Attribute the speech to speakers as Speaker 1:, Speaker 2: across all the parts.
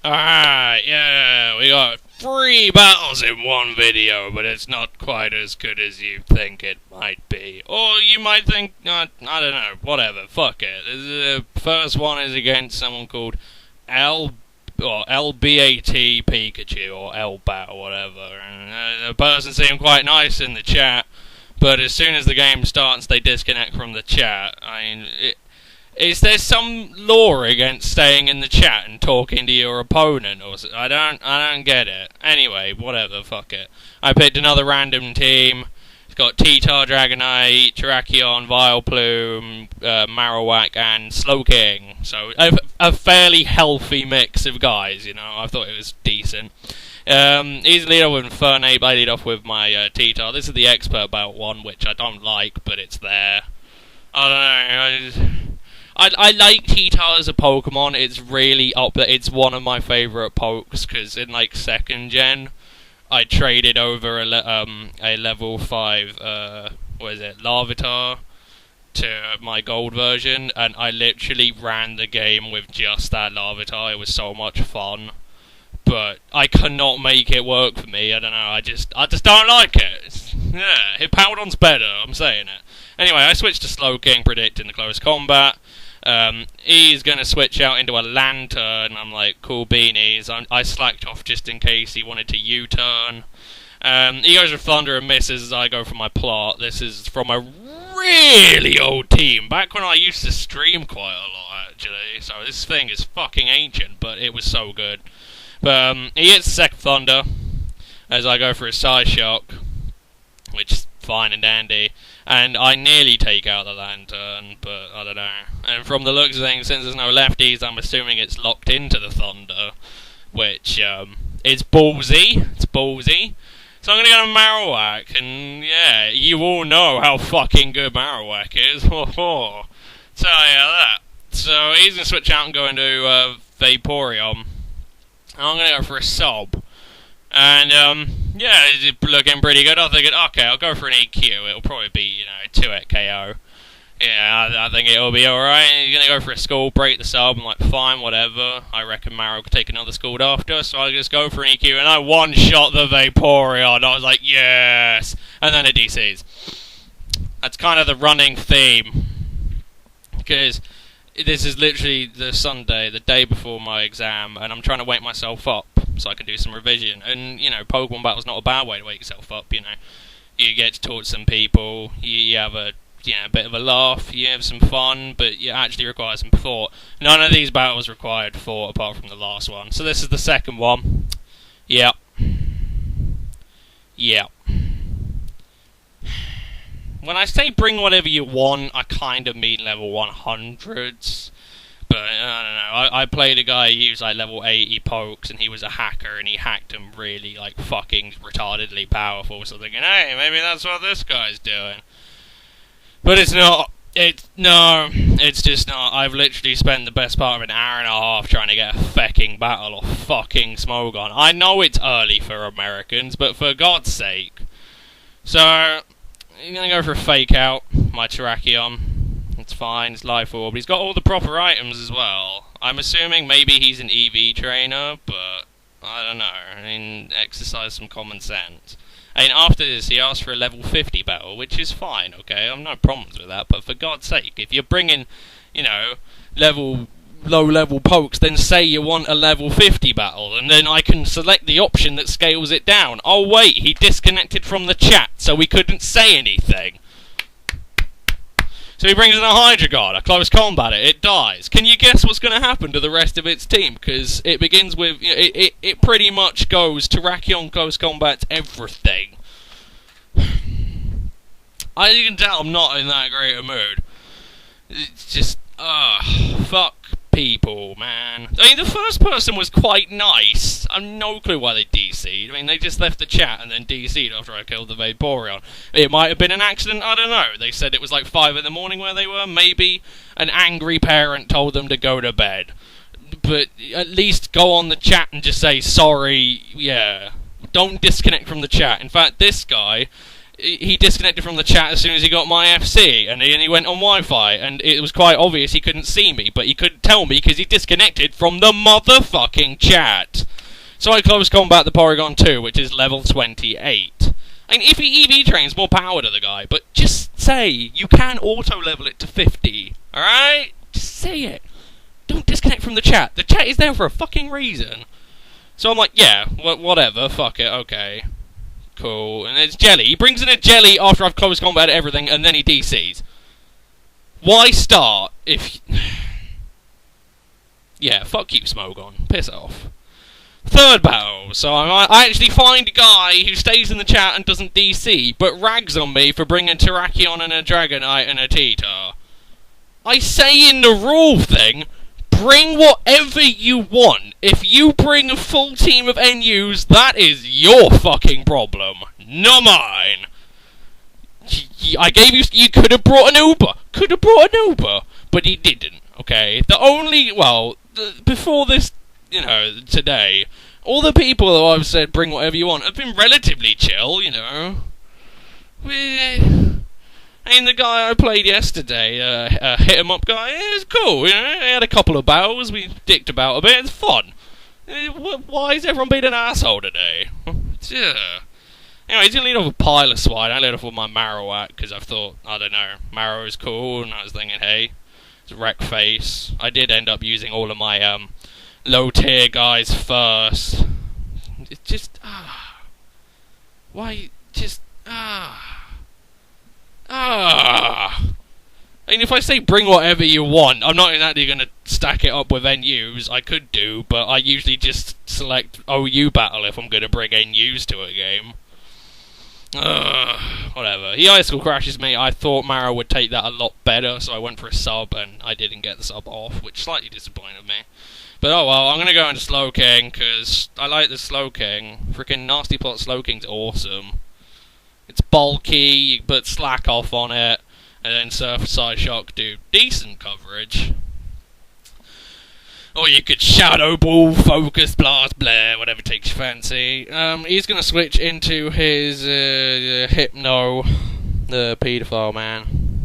Speaker 1: Alright, yeah, we got 3 battles in one video, but it's not quite as good as you think it might be. Or you might think, I don't know, whatever, fuck it. The first one is against someone called LBAT Pikachu, or LBAT, or whatever. And the person seemed quite nice in the chat, but as soon as the game starts, they disconnect from the chat. I mean, is there some law against staying in the chat and talking to your opponent? Or I don't get it. Anyway, whatever, fuck it. I picked another random team. It's got T-Tar, Dragonite, Terrakion, Vileplume, Marowak, and Slowking. So a fairly healthy mix of guys, you know. I thought it was decent. Easy lead off with Infernape. I lead off with my T-Tar. This is the expert belt one, which I don't like, but it's there. I don't know. I like T-Tar as a Pokemon. It's really up there. It's one of my favourite pokes, because in, like, 2nd gen, I traded over a level 5, Larvitar to my gold version, and I literally ran the game with just that Larvitar. It was so much fun. But I cannot make it work for me. I don't know, I just don't like it. Yeah, Hippowdon's better, I'm saying it. Anyway, I switched to Slowking, predicting the close combat. He's going to switch out into a Lantern. I'm like, cool beanies. I slacked off just in case he wanted to U-turn. He goes with Thunder and misses as I go for my plot. This is from a really old team, back when I used to stream quite a lot, actually. So this thing is fucking ancient, but it was so good. But he hits second Thunder as I go for a Side Shock, which is fine and dandy. And I nearly take out the Lantern, but I don't know. And from the looks of things, since there's no lefties, I'm assuming it's locked into the Thunder, which is ballsy. It's ballsy. So I'm going to go to Marowak, and yeah, you all know how fucking good Marowak is. So yeah, that. So he's going to switch out and go into Vaporeon. And I'm going to go for a Sob. And, yeah, it's looking pretty good. I'm thinking, okay, I'll go for an EQ. It'll probably be, you know, 2-hit KO. Yeah, I think it'll be alright. You're going to go for a Scald, break the Sob. I'm like, fine, whatever. I reckon Marrow could take another Scald after, so I just go for an EQ. And I one-shot the Vaporeon. I was like, yes! And then it DCs. That's kind of the running theme. Because this is literally the Sunday, the day before my exam, and I'm trying to wake myself up so I can do some revision. And, you know, Pokemon Battle's not a bad way to wake yourself up, you know. You get to talk to some people, you have a bit of a laugh, you have some fun, but you actually require some thought. None of these battles required thought apart from the last one. So this is the second one. Yep. Yep. When I say bring whatever you want, I kind of mean level 100s. But, I don't know, I played a guy who used, like, level 80 pokes, and he was a hacker, and he hacked them really, like, fucking retardedly powerful. So thinking, hey, maybe that's what this guy's doing. But it's not. It's just not. I've literally spent the best part of an hour and a half trying to get a fecking battle of fucking Smogon. I know it's early for Americans, but for God's sake. So, I'm gonna go for a fake out, my Terrakion. It's fine, it's Life Orb. He's got all the proper items as well. I'm assuming maybe he's an EV trainer, but I don't know. I mean, exercise some common sense. I mean, after this, he asked for a level 50 battle, which is fine, okay? I have no problems with that, but for God's sake, if you're bringing, you know, low-level pokes, then say you want a level 50 battle, and then I can select the option that scales it down. Oh, wait, he disconnected from the chat, so we couldn't say anything. So he brings in a Hydra Guard, a close combat it dies. Can you guess what's going to happen to the rest of its team? Because it begins with, you know, it pretty much goes Terrakion close combat everything. As you can tell, I'm not in that great a mood. It's just, fuck people, man. I mean, the first person was quite nice. I have no clue why they DC'd. I mean, they just left the chat and then DC'd after I killed the Vaporeon. It might have been an accident, I don't know. They said it was like 5 in the morning where they were. Maybe an angry parent told them to go to bed. But at least go on the chat and just say, sorry, yeah. Don't disconnect from the chat. In fact, this guy, he disconnected from the chat as soon as he got my FC, and he went on Wi-Fi, and it was quite obvious he couldn't see me, but he couldn't tell me because he disconnected from the motherfucking chat. So I close combat the Porygon 2, which is level 28. And if he EV trains, more power to the guy, but just say you can auto-level it to 50, alright? Just say it. Don't disconnect from the chat. The chat is there for a fucking reason. So I'm like, yeah, whatever, fuck it, okay. Cool. And it's Jelly. He brings in a Jelly after I've close combat everything, and then he DCs. Why start if... Yeah, fuck you, Smogon. Piss off. Third battle. So I actually find a guy who stays in the chat and doesn't DC, but rags on me for bringing Terrakion and a Dragonite and a Tita. I say in the rule thing, bring whatever you want. If you bring a full team of NUs, that is your fucking problem, not mine. I gave you... You could have brought an Uber. Could have brought an Uber. But he didn't, okay? The only... Well, before this, you know, today, all the people who I've said bring whatever you want have been relatively chill, you know. I mean, the guy I played yesterday, hit 'em up guy, it was cool, you know, he had a couple of battles, we dicked about a bit, it's fun. Why is everyone being an asshole today? Anyway, he's gonna lead off with Pile of Swine. I led off with my Marowak, because I thought, I don't know, Marrow is cool, and I was thinking, hey, it's a wreck face. I did end up using all of my, low tier guys first. It's just, why, just, I mean, if I say bring whatever you want, I'm not exactly going to stack it up with NUs. I could do, but I usually just select OU battle if I'm going to bring NUs to a game. Whatever. He ice school crashes me. I thought Mara would take that a lot better, so I went for a sub, and I didn't get the sub off, which slightly disappointed me. But oh well, I'm going to go into Slowking, because I like the Slowking. Freaking Nasty Plot Slowking's awesome. It's bulky, but slack off on it, and then Surf Side Shock do decent coverage. Or you could Shadow Ball, Focus Blast, Blare, whatever takes your fancy. He's going to switch into his Hypno, the paedophile man.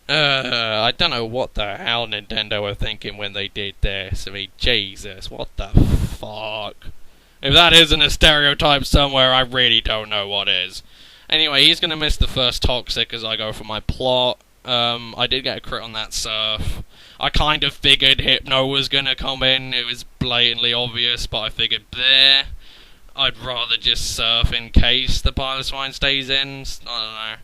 Speaker 1: I don't know what the hell Nintendo were thinking when they did this. I mean, Jesus, what the fuck? If that isn't a stereotype somewhere, I really don't know what is. Anyway, he's going to miss the first Toxic as I go for my plot. I did get a crit on that Surf. I kind of figured Hypno was going to come in. It was blatantly obvious, but I figured, bleh, I'd rather just Surf in case the Pile of Swine stays in. I don't know.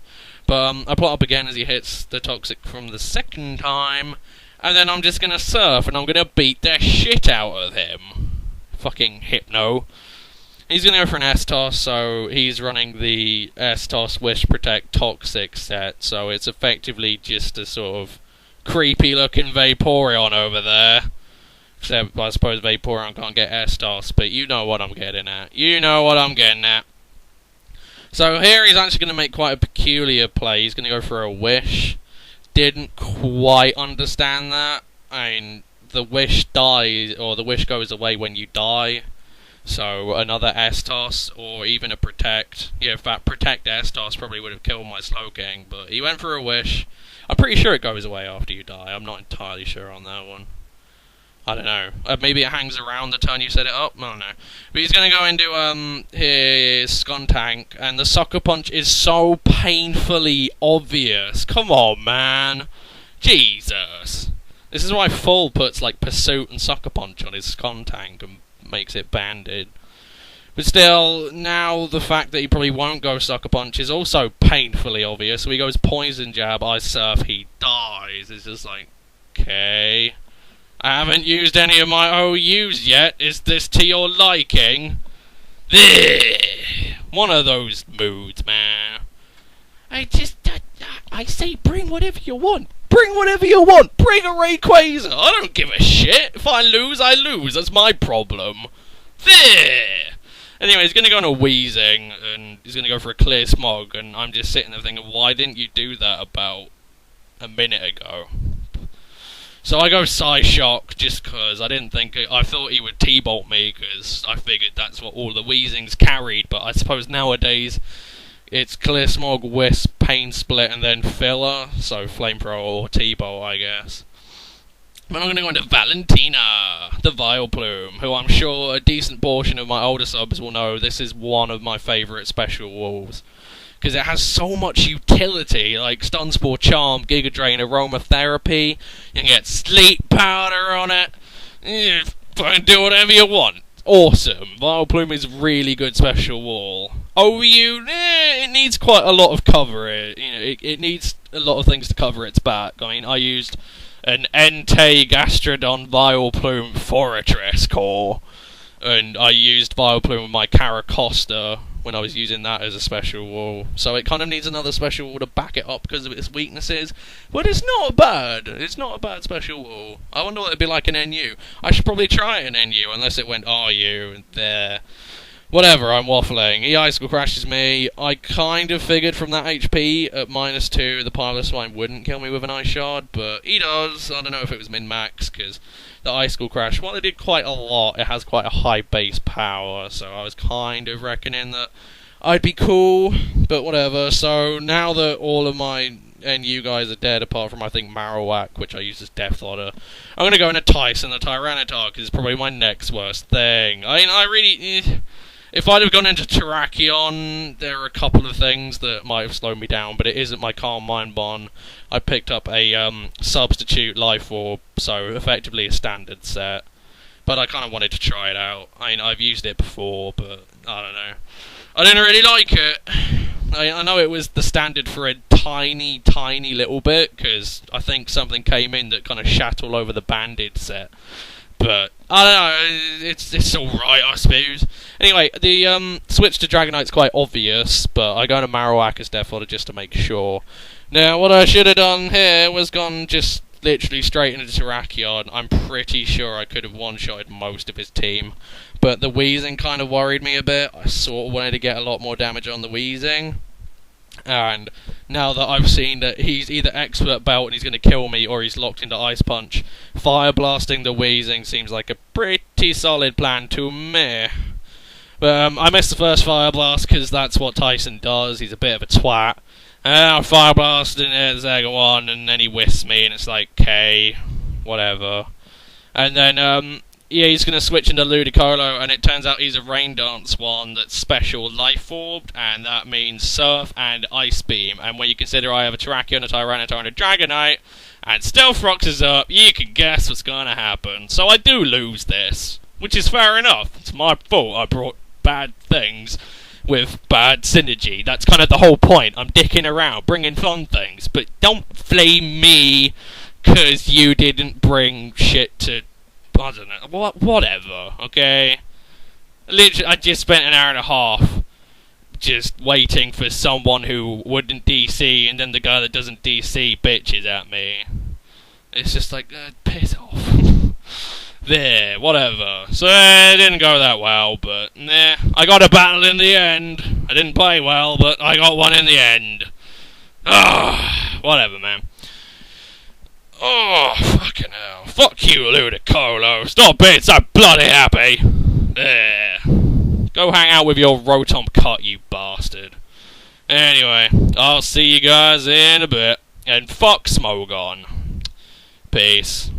Speaker 1: But I plot up again as he hits the Toxic from the second time. And then I'm just going to Surf, and I'm going to beat the shit out of him. Fucking Hypno. He's going to go for an S-Toss, so he's running the S-Toss Wish Protect Toxic set, so it's effectively just a sort of creepy-looking Vaporeon over there. Except, I suppose Vaporeon can't get S-Toss, but you know what I'm getting at. You know what I'm getting at. So here he's actually going to make quite a peculiar play. He's going to go for a Wish. Didn't quite understand that. I mean, the Wish dies, or the Wish goes away when you die. So another S-Toss, or even a Protect. Yeah, in fact, Protect S-Toss probably would have killed my Slowking, but he went for a Wish. I'm pretty sure it goes away after you die. I'm not entirely sure on that one. I don't know. Maybe it hangs around the turn you set it up? I don't know. But he's going to go into his Skuntank, and the Sucker Punch is so painfully obvious. Come on, man. Jesus. This is why Full puts, like, Pursuit and Sucker Punch on his Skuntank and makes it banded. But still, now the fact that he probably won't go Sucker Punch is also painfully obvious. So he goes Poison Jab, Ice Surf, he dies. It's just like, okay. I haven't used any of my OUs yet. Is this to your liking? One of those moods, man. I say bring whatever you want. Bring whatever you want. Bring a Rayquaza. I don't give a shit. If I lose, I lose. That's my problem. There. Anyway, he's going to go on a Wheezing, and he's going to go for a Clear Smog, and I'm just sitting there thinking, why didn't you do that about a minute ago? So I go Psyshock, just because I didn't think... I thought he would T-Bolt me, because I figured that's what all the Wheezings carried, but I suppose nowadays It's Clear Smog, Wisp, Pain Split, and then Filler. So Flamethrower or T-Bolt, I guess. But I'm going to go into Valentina, the Vileplume, who I'm sure a decent portion of my older subs will know this is one of my favourite special walls. Because it has so much utility, like Stun Spore, Charm, Giga Drain, Aromatherapy. You can get Sleep Powder on it. You fucking do whatever you want. Awesome. Vileplume is really good special wall. OU, it needs quite a lot of cover. It needs a lot of things to cover its back. I mean, I used an Entei Gastrodon Vileplume Fortress core, and I used Vileplume with my Caracosta when I was using that as a special wall. So it kind of needs another special wall to back it up because of its weaknesses. But it's not bad. It's not a bad special wall. I wonder what it'd be like in NU. I should probably try it in NU unless it went RU and there. Whatever, I'm waffling. E-Icicle crashes me. I kind of figured from that HP at -2 the Pilot Swine wouldn't kill me with an Ice Shard, but he does. I don't know if it was min-max, because the Icicle Crash, while it did quite a lot, it has quite a high base power, so I was kind of reckoning that I'd be cool, but whatever. So now that all of my NU guys are dead, apart from I think Marowak, which I use as Death Fodder, I'm going to go into Tyson, the Tyranitar, because it's probably my next worst thing. I mean, I really... If I'd have gone into Terrakion, there are a couple of things that might have slowed me down, but it isn't my Calm Mind Bond. I picked up a substitute Life Orb, so effectively a standard set. But I kind of wanted to try it out. I mean, I've used it before, but I don't know. I didn't really like it. I know it was the standard for a tiny, tiny little bit, because I think something came in that kind of shat all over the Banded set. But, I don't know, it's alright, I suppose. Anyway, the switch to Dragonite's quite obvious, but I go to Marowak as Death Fodder just to make sure. Now, what I should have done here was gone just literally straight into Terrakion. I'm pretty sure I could have one-shotted most of his team, but the Weezing kind of worried me a bit. I sort of wanted to get a lot more damage on the Weezing. And now that I've seen that he's either Expert Belt and he's going to kill me, or he's locked into Ice Punch, Fire Blasting the Weezing seems like a pretty solid plan to me. I missed the first Fire Blast because that's what Tyson does. He's a bit of a twat. And I Fire Blast in the second one, and then he whisks me, and it's like, okay, whatever. And then yeah, he's going to switch into Ludicolo, and it turns out he's a Rain Dance one that's special Life Orbed, and that means Surf and Ice Beam. And when you consider I have a Terrakion, a Tyranitar, and a Dragonite, and Stealth Rocks is up, you can guess what's going to happen. So I do lose this, which is fair enough. It's my fault I brought bad things with bad synergy. That's kind of the whole point. I'm dicking around, bringing fun things, but don't flame me because you didn't bring shit to... I don't know, whatever, okay? Literally, I just spent an hour and a half just waiting for someone who wouldn't DC, and then the guy that doesn't DC bitches at me. It's just like, piss off. There, whatever. So, it didn't go that well, but, nah, I got a battle in the end. I didn't play well, but I got one in the end. Whatever, man. Oh, fucking hell. Fuck you, Ludicolo. Stop being so bloody happy. There. Go hang out with your Rotom Cut, you bastard. Anyway, I'll see you guys in a bit. And fuck Smogon. Peace.